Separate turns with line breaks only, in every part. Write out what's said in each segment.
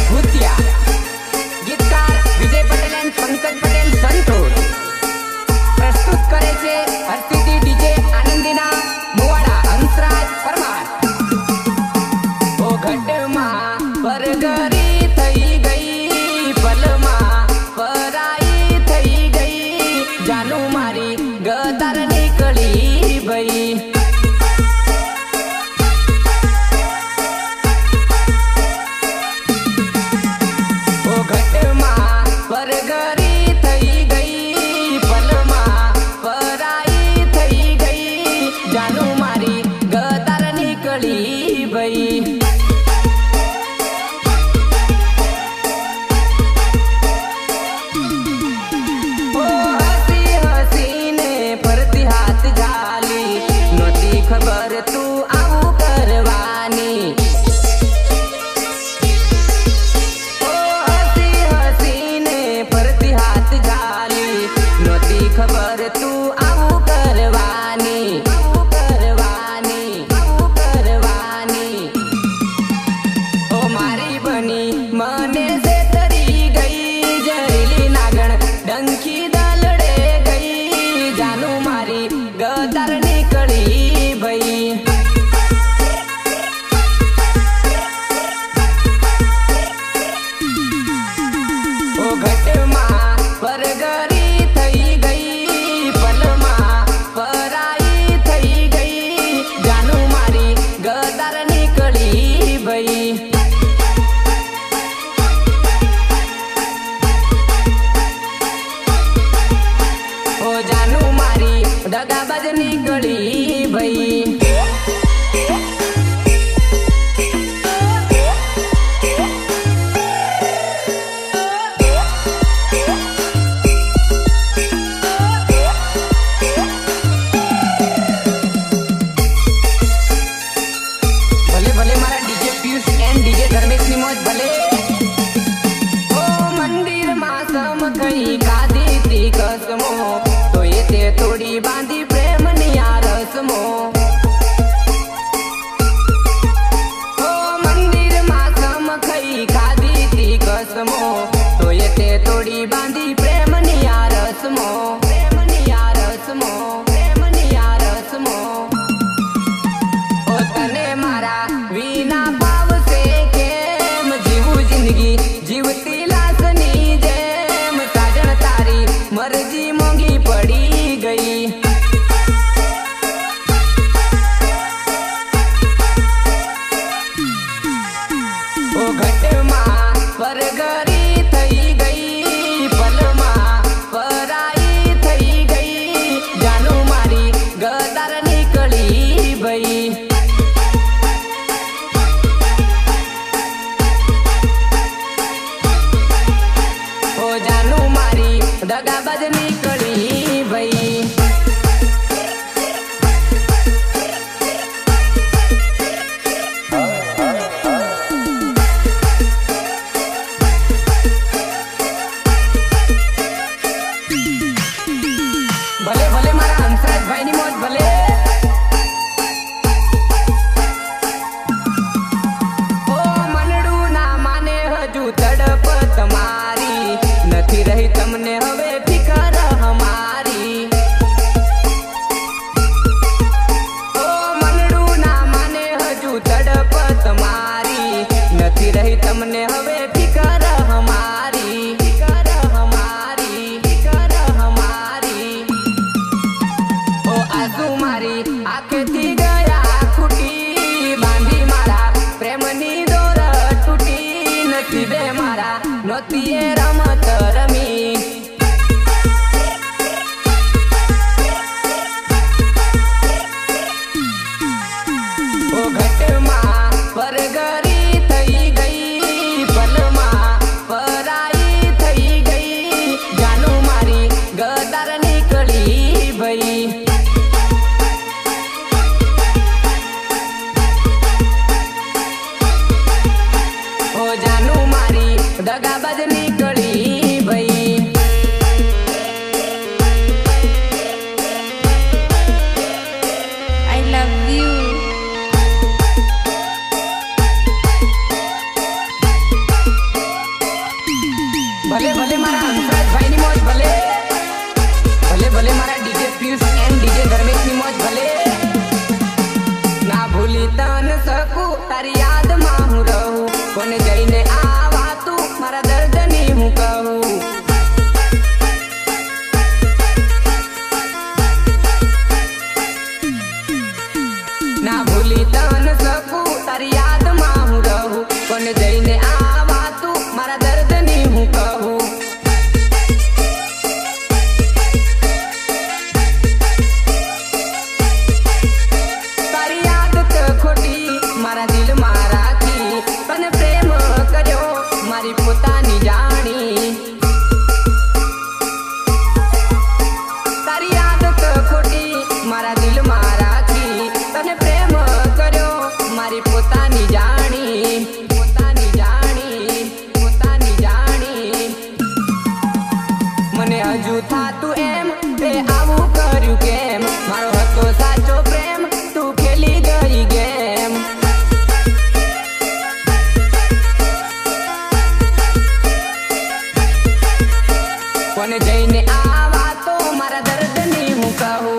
ભૂતિયા, ગીતકાર વિજય પટેલ અને પંકજ પટેલ સંતોષ પ્રસ્તુત કરે છે હરસિદ્ધિ ડીજે આનંદીના મુવાડા હંસરાજ પરમાર। ઓ ઘટમાં પરગરી થઈ ગઈ, પલમાં પરાઈ થઈ ગઈ, જાનું મારી ગતાર નીકળી ભઈ। પરગરી થઈ ગઈ, પલમાં પરાઈ થઈ ગઈ, જાનું મારી ગતાર નીકળી ભઈ। ઓ હસી હસીને પરતી હાથ ઝાલી, નહોતી ખબર તું આવું કરવાની। ખબર તું આવું કરવાની, આવું કરવાની, આવું કરવાની। ઓ મારી બની મને છેતરી ગઈ, જરીલી નાગણ ડંખી દલડે ગઈ, જાનું મારી ગતાર નીકળી ભઈ। ઓ ઘટમાં પરગરી થઈ ગઈ, પલમાં પરાઈ થઈ ગઈ, જાનું મારી ગતાર નીકળી ભઈ। ઓ જાનું મારી દગાબાજ નીકળી ભઈ। ખાધી તી કસમો તો એ તે થોડી બાંધી પ્રેમની આ રસમો। ઓ મંદિરમાં સમ ખઈ ખાધી તી કસમો તો એ તે થોડી બાંધી પ્રેમની આ રસમો, પ્રેમની આ રસમો, પ્રેમની આ રસમો। ઓ તને મારા વિના ભાવશે કેમ, જીવું જિંદગી જીવતી લાશની જેમ, સાજણ તારી મરજી મોંઘી પડી ગઈ। ઓ ઘટમાં પરગરી થઈ ગઈ, પલમાં પરાઈ થઈ ગઈ, જાનું મારી ગતાર નીકળી ભઈ। ઓ જાનું મારી દગાબાજ નીકળી ભઈ। ભલે ભલે મારા હંસરાજભાઈની મોજ ભલે। ઓ મનડું ના માને હજુ તડપત મારી, નથી રહી તમને હવે ફિકર હમારી। ઓ મનડું ના માને હજુ તડપત મારી, નથી રહી તમને હવે ફિકર હમારી, ફિકર હમારી, ફિકર હમારી। ઓ આંસુ મારી આંખેથી ગયા ખૂટી, બાંધી મારા પ્રેમની દોર તૂટી, નસીબે મારા નહોતી એ રમત રમી। ઓ ઘટમાં પરગરી થઈ ગઈ, પલમાં પરાઈ થઈ ગઈ, જાનું મારી ગતાર નીકળી ભઈ। ઓ જાનું મારી દગાબાજ નીકળી ભઈ।
I love you.
કોને જઈને આ વાતો મારા દર્દની હું કહું.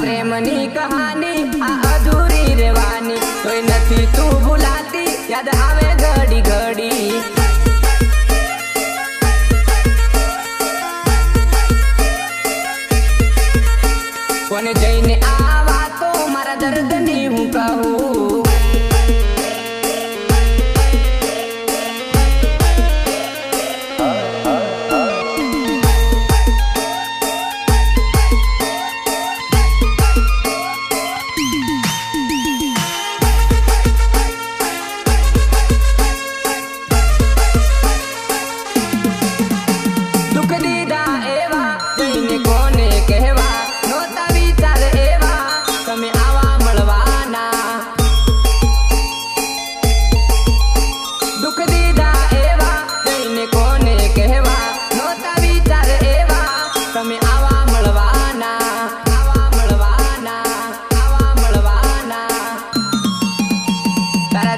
પ્રેમની કહાની આ અધૂરી રહેવાની, કોઈ નથી તું ભૂલાતી, યાદ આવે ઘડી ઘડી. કોને જઈને આ વાતો મારા દર્દની હું કહું.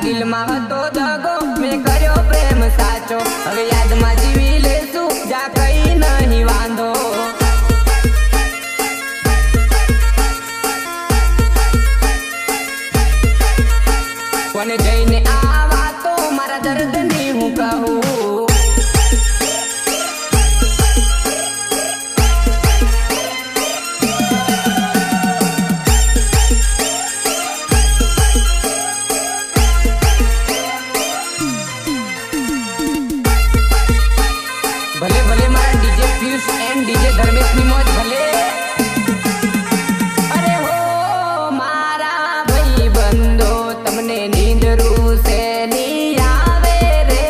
દિલમાં હતો દગો, મેં કર્યો પ્રેમ સાચો, હવે યાદમાં જીવી લેશું, જા કઈ નહીં વાંધો. કોને જઈને આ વાતો મારા દર્દની હું કહું. ભલે ભલે મારા ડીજે પિયુષ એન્ડ ડીજે ધર્મેશની મોજ ભલે. અરે હો મારા ભાઈ બંધો, તમને નીંદ રૂસે ની આવે રે.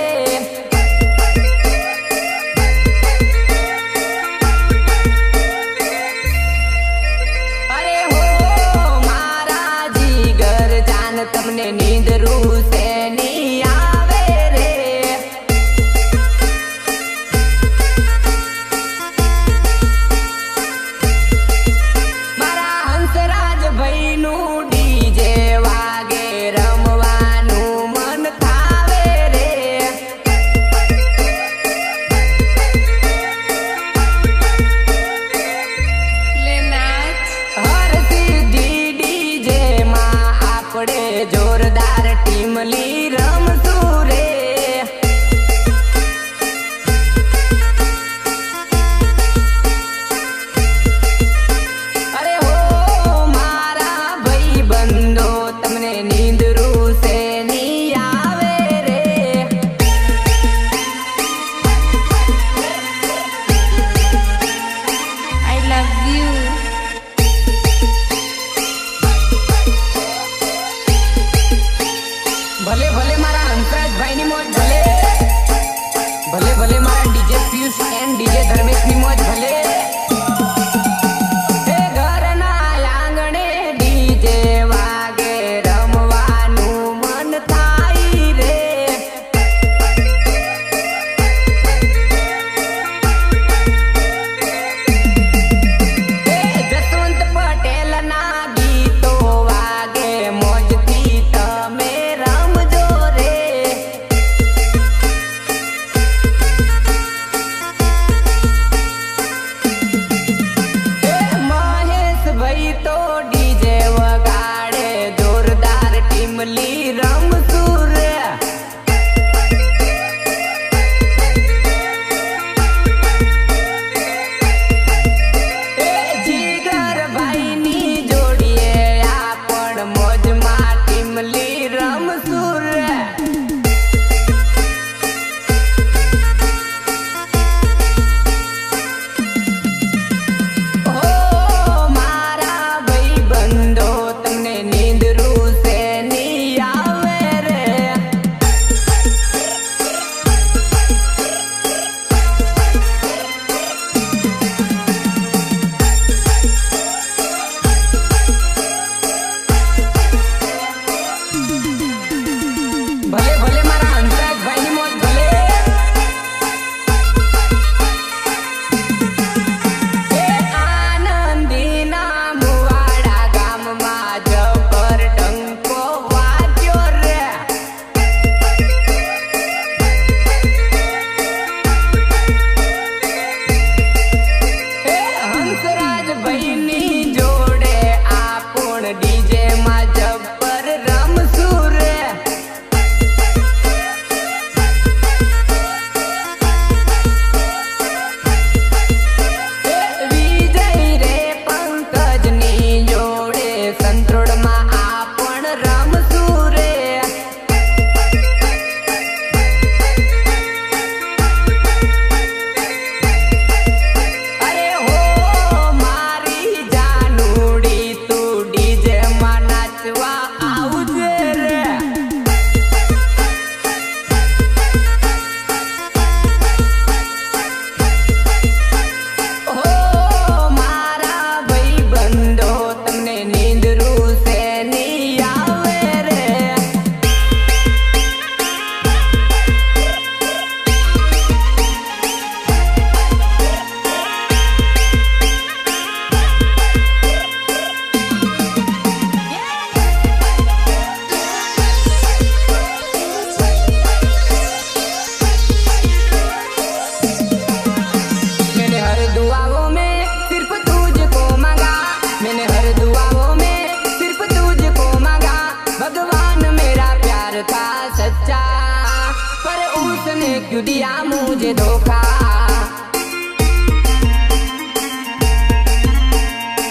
उसने क्यों दिया मुझे धोखा।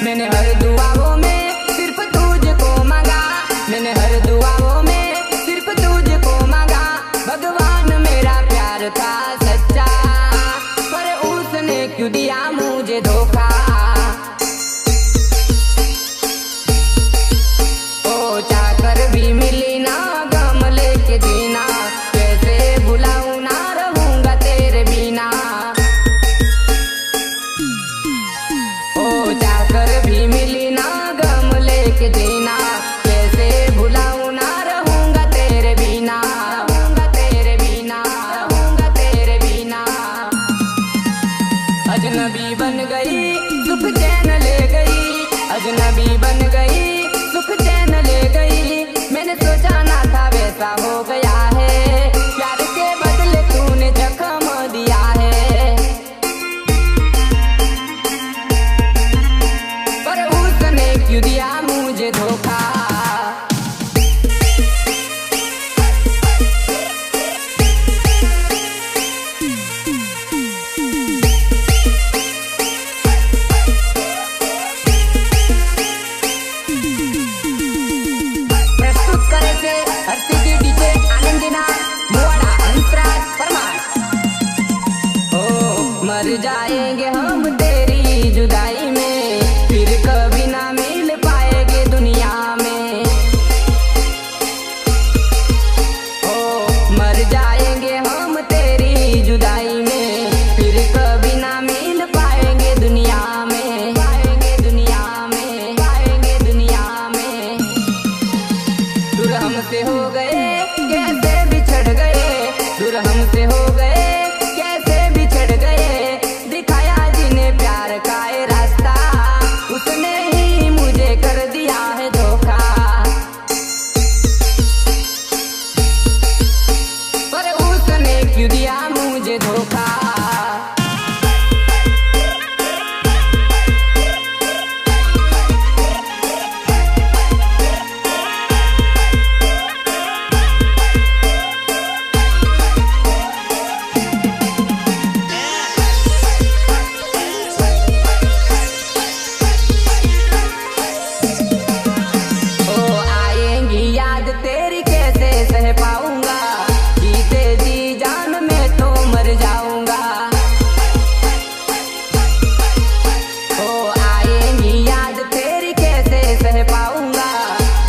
मैंने हर दुआओं में सिर्फ तुझको मांगा, मैंने हर दुआओं में सिर्फ तुझको मांगा। भगवान मेरा प्यार था सच्चा, पर उसने क्यों दिया मुझे धोखा। ओ चाहकर भी मिली ना गम लेके जीना, कैसे भुलाऊं ना रहूंगा तेरे बिना। ओ चाहकर भी मिली ना गम लेके जीना, कैसे भुलाऊं ना रहूंगा तेरे बिना, रहूंगा तेरे बिना, रहूंगा तेरे बिना। अजनबी बन गई सुख चैन ले गई, अजनबी बन गई सुख चैन ले गई। मैंने सोचा ना था वैसा हो गया है, प्यार के बदले तूने जख्म दिया है। पर उसने क्यों दिया मुझे धोखा। प्रस्तुत करे थे हर्षिकी डीजे आनंदीना मुवाड़ा हंसराज परमार। ओ मर जाएंगे हम तेरी जुदाई में, फिर कभी ना मिल पाएंगे दुनिया में। ओ मर जाएंगे हम तेरी जुदाई में, फिर कभी ना मिल पाएंगे दुनिया में, पाएंगे दुनिया में, पाएंगे दुनिया में। दूर हमसे हो गए कैसे बिछड़ गए, दूर हमसे हो गए कैसे बिछड़ गए। दिखाया जिन्हें प्यार का ये रास्ता, उसने ही मुझे कर दिया है धोखा। पर उसने क्यों दिया मुझे धोखा। ओ आएंगी याद तेरी कैसे सह पाऊंगा, जीते जी जान में तो मर जाऊंगा। ओ आएंगी याद तेरी कैसे सह पाऊंगा,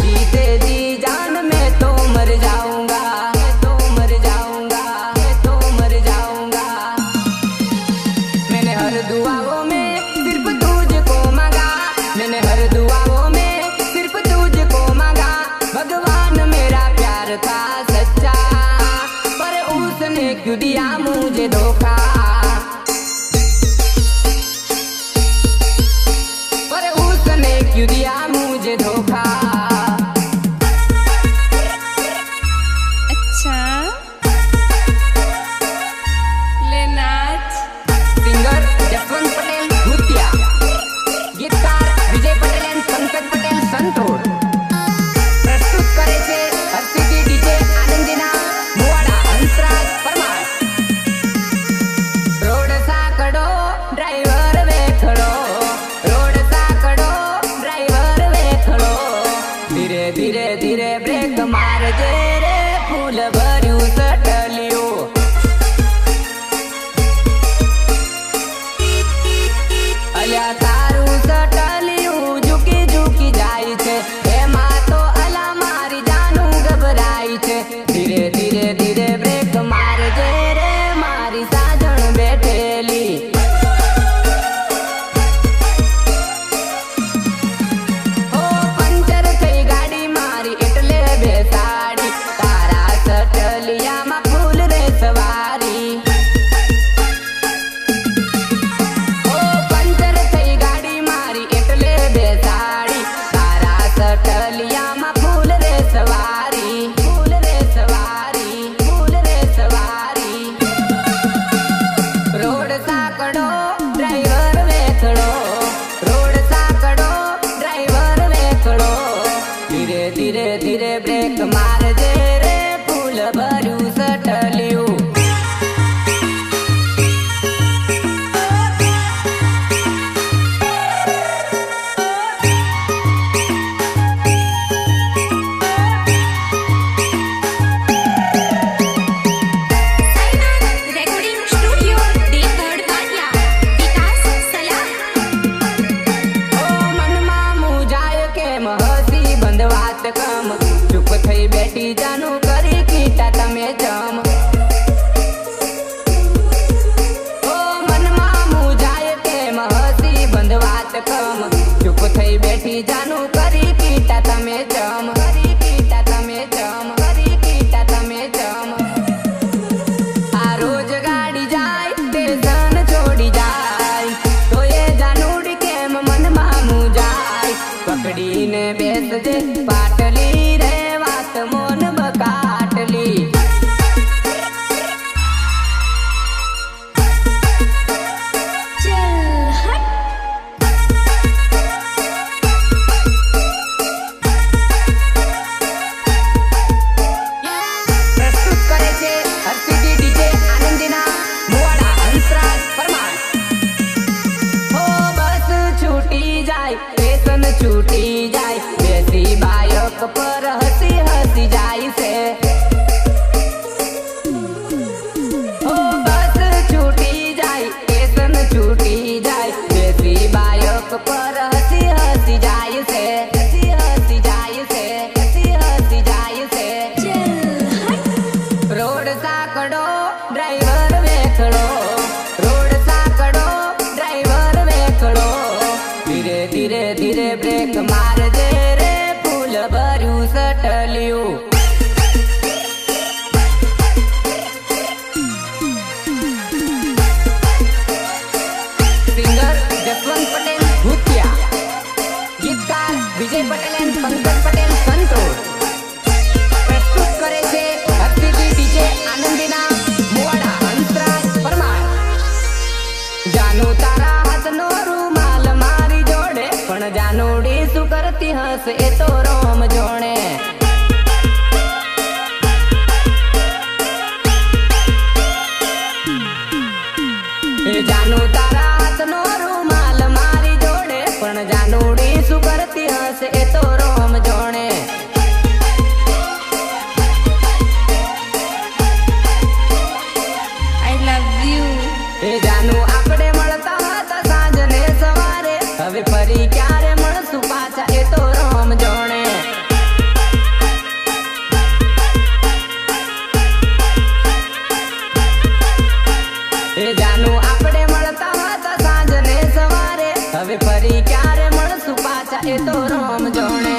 जीते जी जान में तो मर जाऊंगा, तो मर जाऊंगा, तो मर जाऊंगा। मैंने हर दुआओं में सिर्फ तुझको मांगा, मैंने हर दुआओं में सिर्फ तुझको मांगा। भगवान मेरा प्यार था सच्चा, पर उसने क्यों दिया मुझे धोखा। पर उसने क्यों दिया मुझे धोखा।
अच्छा ले नाच।
सिंगर जसवंत पटेल भूतिया, गीतकार विजय पटेल एंड पंकज पटेल संतोर। प्रस्तुत करे છે હર્ષિકી डीजे आनंदीना मुवाड़ा हंसराज परमार। रोड साकड़ो ड्राइवर वेखड़ो, रोड साकड़ो ड्राइवर બેસજે પાટલી રે વાત મોન બકાટલી. છૂટી જાય બેસી બાયક પર હસી હસી જાય છે. ઓ બસ છૂટી જાય સ્ટેશન છૂટી જાય બેસી બાયક પર હસી હસી જાય છે. હસી હસી જાય છે. હસી હસી જાય છે. રોડ સાંકડો ડ્રાઈવર વેખડો. રોડ સાંકડો ડ્રાઈવર વેખડો. ધીરે ધીરે ધીરે બ્રેક મારજે રે ફૂલ ભર્યું સટલ્યું. સિંગર જસવંત પટેલ ભૂતિયા, ગીતકાર વિજય પટેલ અને પંકજ પટેલ સંતોષ. પ્રસ્તુત કરે છે હસ્તીથી ડીજે આનંદીના મુવાડા હંસરાજ પરમાર. જાનુ તારા હાથનો રૂમાલ મારી જોડે પણ જાનુડી શું કરતી હશે એ તો રોમ જોણે. જાનુ તારા હાથનો રૂમાલ મારી જોડે પણ જાનુડી શું કરતી હશે એ તો રોમ જોણે.
I love you.
એ જાનુ આપણે મળતા હતા સાંજ ને સવારે, હવે ફરી ક્યારે મળશું પાછા એ તો રોમ જોણે. એ જાનુ આપણે મળતા હતા સાંજ ને સવારે, હવે ફરી ક્યારે મળશું પાછા એ તો રોમ જોણે.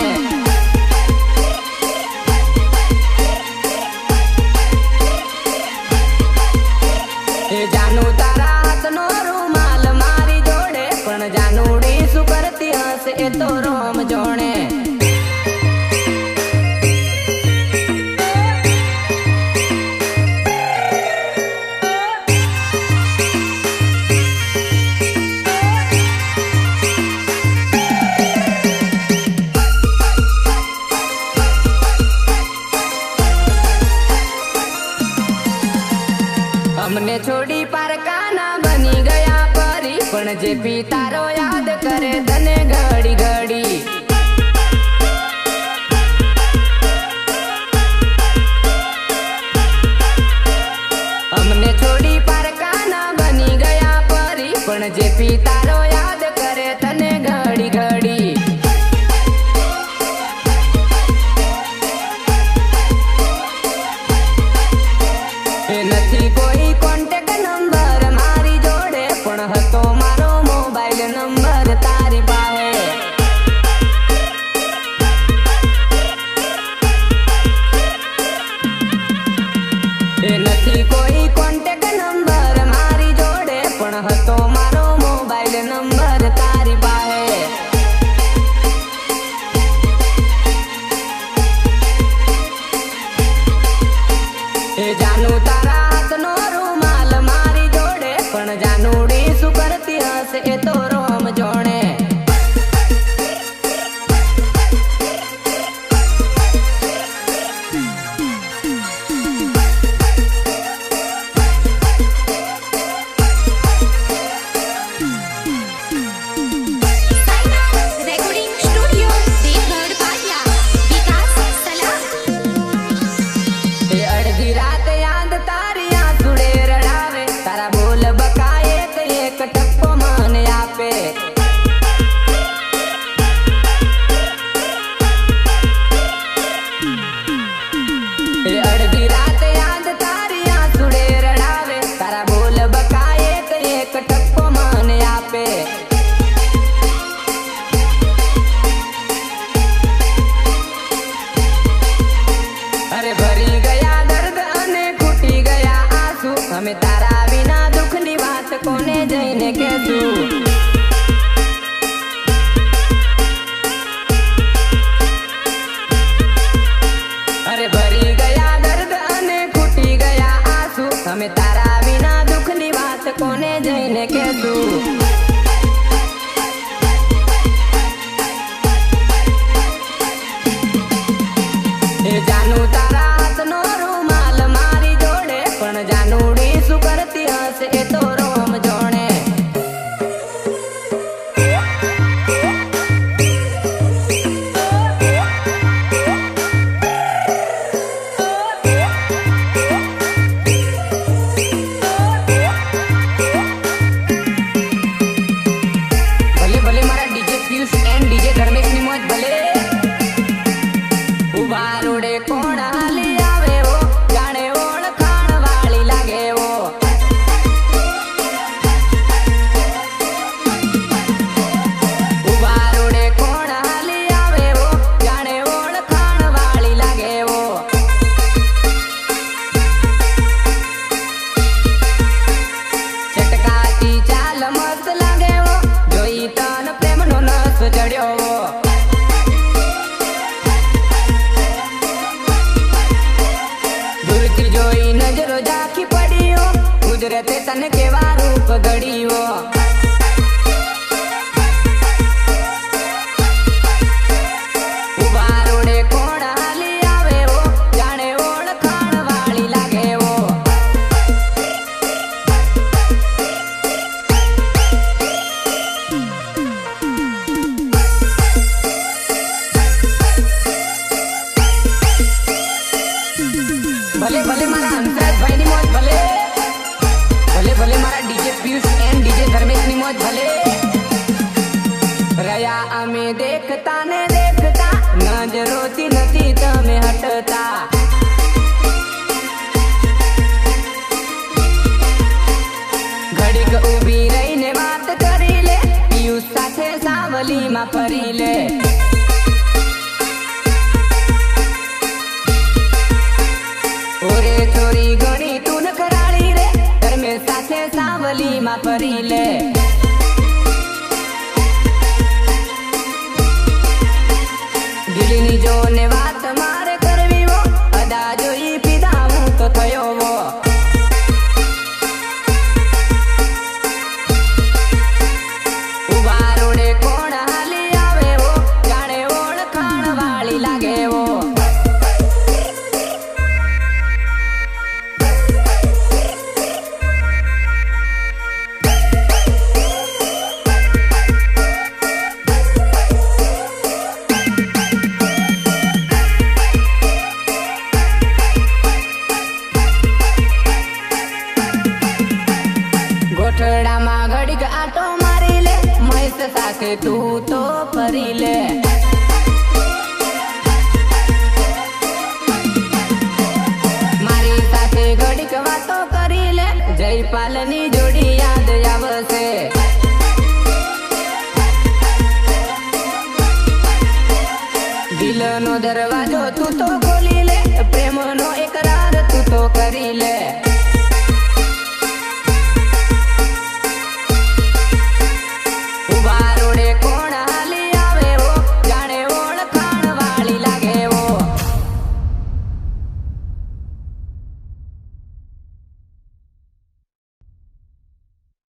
એ જાનુ તારા હાથનો રૂમાલ મારી જોડે પણ જાનુડી શું કરતી હશે એ તો રોમ જોણે. અમને છોડી પારકાના બની ગયા પરી પણ જે પિતારો યાદ કરે તને ઘડી ઘડી. અમને છોડી પારકાના બની ગયા પરી પણ જે પિતારો યાદ કરે તને ઘડી ઘડી. એ નથી કોઈ કોન્ટેક્ટ નંબર મારી જોડે પણ હતો મારો મોબાઈલ નંબર તારી પાસે. એ નથી કોઈ કોન્ટેક્ટ નંબર મારી જોડે પણ હતો મારો મોબાઈલ નંબર તારી પાસે. એ જાનુ તારા હાથનો રૂમાલ મારી જોડે પણ જાનુડી શું કરતી હશે એ તો રોમ જોણે.
Recording Studio, Devgad Patla, Vikas Salah.
એ અડધી રાત યાદ તારી આંસુડે રડાવે, તારા બોલ બકાય એક ટપ્પો મને આપે. એ અડધી રાત યાદ તારી આંસુડે રડાવે, તારા બોલ બકાય એક ટપ્પો મને આપે. અરે ભરી ગયા દર્દ અને ખૂટી ગયા આંસુ, અમે તારા વિના દુઃખની વાત કોને જઈને કહેશું. અમે તારા વિના દુઃખની વાત કોને જઈને કહેશું. એ જાનું તારા હાથનો રૂમાલ મારી જોડે, પણ જાનુડી શું કરતી હશે એ તો રોમ જોણે. ભલે ભલે મારા ડીજે પિયુષ એન્ડ ડીજે ધર્મેશની મોજ ભલે. ઉભા રોડે કોણ હાલી આવે વો, જાણે ઓળખાણ વાળી લાગે વો. ઉભા રોડે કોણ હાલી આવે વો, જાણે ઓળખાણ વાળી લાગે વો. ચટકાતી ચાલ મસ્ત લાગે વો, જોઈ તન પ્રેમનો નસ ચડ્યો વો. દૂરથી જોઈ નજરો ઝાંખી પડ્યો, કુદરતે તને કેવા રૂપ ઘડ્યો. ઉભા રોડે કોણ હાલી આવે વો, જાણે ઓળખાણ વાળી લાગે વો. ભલે ભલે મારા હંસરાજભાઈની મોજ ભલે. ભલે ભલે મારા ડીજે પિયુષ એન્ડ ડીજે ધર્મેશની મોજ ભલે. રહ્યા અમે દેખતા ને દેખતા, નજરોથી નથી તમે હટતા. ઘડીક ઊભી રહીને વાત કરી લે, પિયુષ સાથે સાવલીમાં ફરી લે. ઓરે ચોરી ગણી તું ન કરાળી રે, ધર્મેશ સાથે સાવલીમાં ફરી લે. દિલની જોને વાત મારે કરવી વો, અદા જોઈ પીધા હું તો થયો વો. ઉભા રોડે કોણ હાલી આવે વો, જાણે ઓળખાણ વાળી લાગે વો. ગોઠડામાં ઘડીક આટો મારી લે, મહેશ સાથે તું તો ફરી લે. મારી સાથે ઘડીક વાતો કરી લે, જયપાલની જોડી યાદ આવશે. દિલનો દરવાજો તું તો ખોલી લે, પ્રેમનો એકરાર તું તો કરી લે.